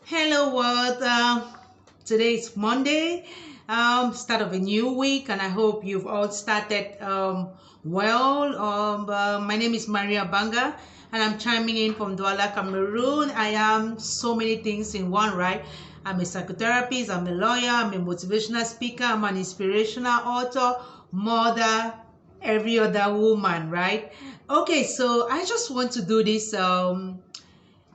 Hello world. Today is Monday, start of a new week, and I hope you've all started well. My name is Maria Banga, and I'm chiming in from Douala, Cameroon. I am so many things in one, right? I'm a psychotherapist, I'm a lawyer, I'm a motivational speaker, I'm an inspirational author, mother, every other woman, right? Okay, so I just want to do this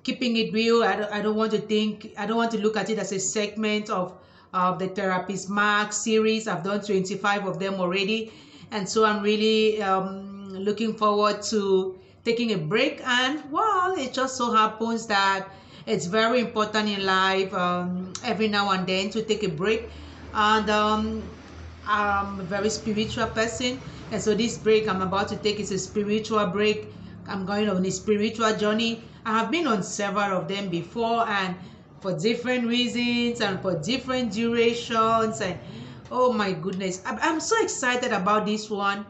keeping it real. I don't want to think, I don't want to look at it as a segment of the Therapist Mark series. I've done 25 of them already, and so I'm really looking forward to taking a break. And well, it just so happens that it's very important in life, every now and then, to take a break. And I'm a very spiritual person, and so this break I'm about to take is a spiritual break. I'm going on a spiritual journey. I have been on several of them before, and for different reasons and for different durations. And oh my goodness, I'm so excited about this one.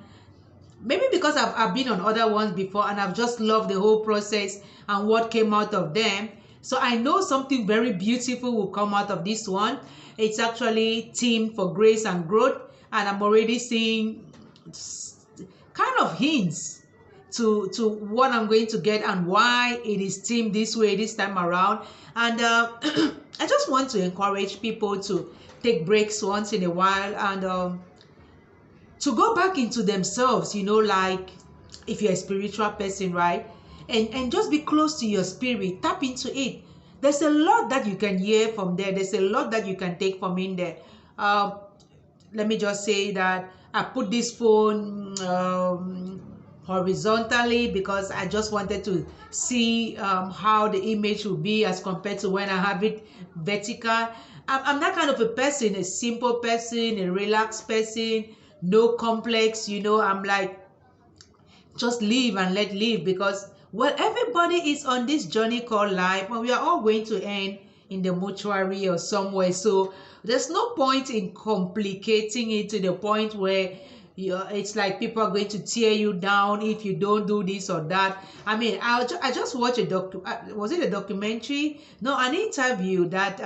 Maybe because I've been on other ones before, and I've just loved the whole process and what came out of them. So I know something very beautiful will come out of this one. It's actually themed for grace and growth, and I'm already seeing kind of hints to what I'm going to get and why it is themed this way this time around. And I just want to encourage people to take breaks once in a while, and to go back into themselves, like if you're a spiritual person, right? And just be close to your spirit, tap into it. There's a lot that you can hear from there. There's a lot that you can take from in there. uh, Let me just say that I put this phone horizontally because I just wanted to see how the image will be as compared to when I have it vertical. I'm that kind of a person, a simple person, a relaxed person, no complex. I'm like, just live and let live, because well, everybody is on this journey called life, and we are all going to end in the mortuary or somewhere. So there's no point in complicating it to the point where it's like people are going to tear you down if you don't do this or that. I mean, I just watched was it a documentary? No, an interview that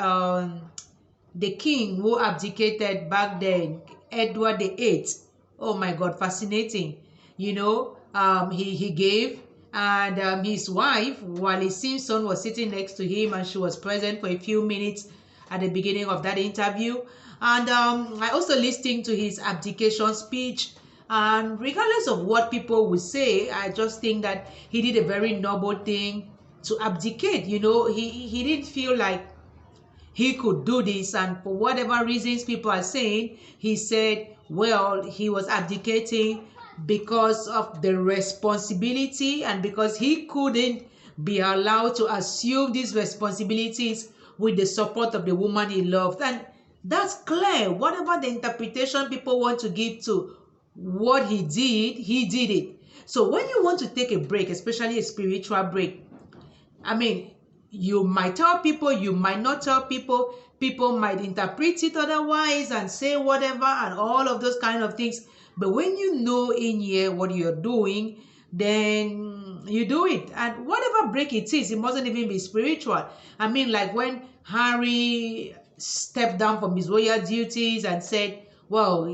the king who abdicated back then, Edward the Eighth. Oh my God, fascinating. He gave, and his wife, Wally Simpson, was sitting next to him, and she was present for a few minutes at the beginning of that interview. And I also listened to his abdication speech. And regardless of what people would say, I just think that he did a very noble thing to abdicate. He didn't feel like he could do this, and for whatever reasons people are saying, he said, well, he was abdicating because of the responsibility, and because he couldn't be allowed to assume these responsibilities with the support of the woman he loved. And that's clear. Whatever the interpretation people want to give to what he did it. So when you want to take a break, especially a spiritual break, I mean, you might tell people, you might not tell people. People might interpret it otherwise and say whatever and all of those kind of things. But when you know in here what you're doing, then you do it. And whatever break it is, it mustn't even be spiritual. I mean, like when Harry stepped down from his royal duties and said, well,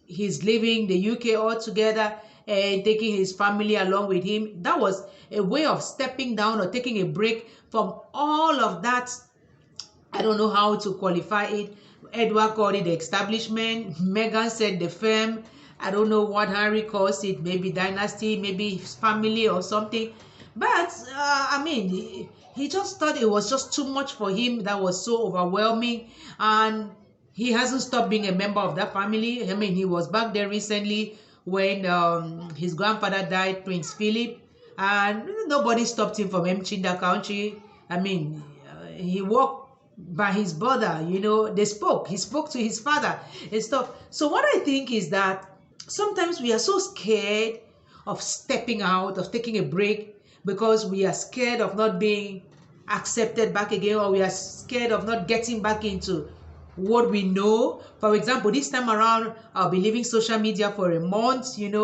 he's leaving the UK altogether and taking his family along with him. That was a way of stepping down or taking a break from all of that. I don't know how to qualify it. Edward called it the establishment. Meghan said the firm. I don't know what Harry calls it. Maybe dynasty, maybe his family or something. But I mean, he just thought it was just too much for him. That was so overwhelming. And he hasn't stopped being a member of that family. I mean, he was back there recently when his grandfather died, Prince Philip, and nobody stopped him from emptying the country. I mean, he walked by his brother. He spoke to his father and stuff. So what I think is that sometimes we are so scared of stepping out, of taking a break, because we are scared of not being accepted back again, or we are scared of not getting back into what we know. For example, this time around, I'll be leaving social media for a month, and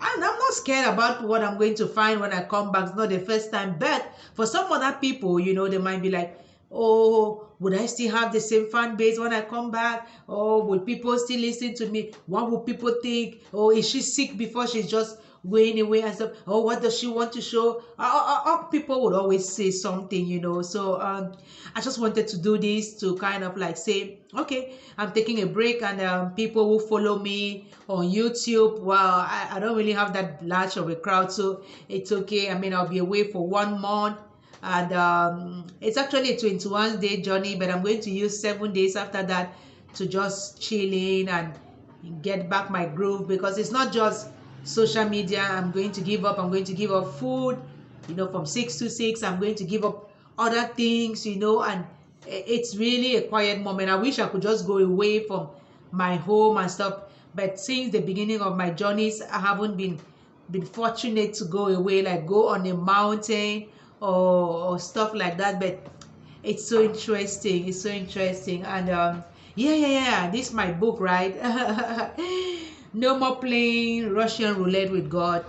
I'm not scared about what I'm going to find when I come back. It's not the first time. But for some other people, they might be like, Or would I still have the same fan base when I come back? Or will people still listen to me? What will people think? Or is she sick before she's just going away and stuff? Or what does she want to show? People would always say something, So I just wanted to do this to kind of like say, okay, I'm taking a break, and people will follow me on YouTube. Well, I don't really have that large of a crowd, so it's okay. I mean, I'll be away for 1 month, and it's actually a 21-day journey, but I'm going to use 7 days after that to just chill in and get back my groove, because it's not just social media. I'm going to give up. I'm going to give up food, from 6 to 6. I'm going to give up other things, and it's really a quiet moment. I wish I could just go away from my home and stuff, but since the beginning of my journeys, I haven't been fortunate to go away, like go on a mountain or stuff like that. But it's so interesting. It's so interesting. And yeah, this is my book, right? No more playing Russian roulette with God.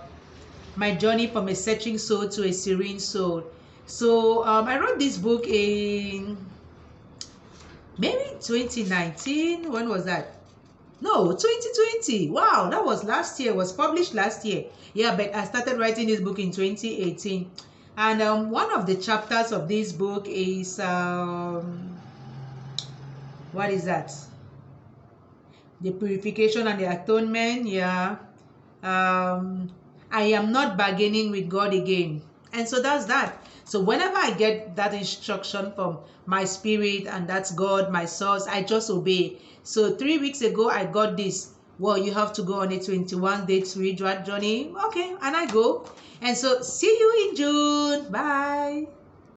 My journey from a searching soul to a serene soul. So I wrote this book in maybe 2019. When was that? No, 2020. Wow, that was last year. It was published last year. Yeah, but I started writing this book in 2018. And one of the chapters of this book is what is that? The purification and the atonement. Yeah. I am not bargaining with God again. And so that's that. So whenever I get that instruction from my spirit, and that's God, my source, I just obey. So 3 weeks ago, I got this. Well, you have to go on a 21-day spiritual journey. Okay, and I go. And so see you in June. Bye.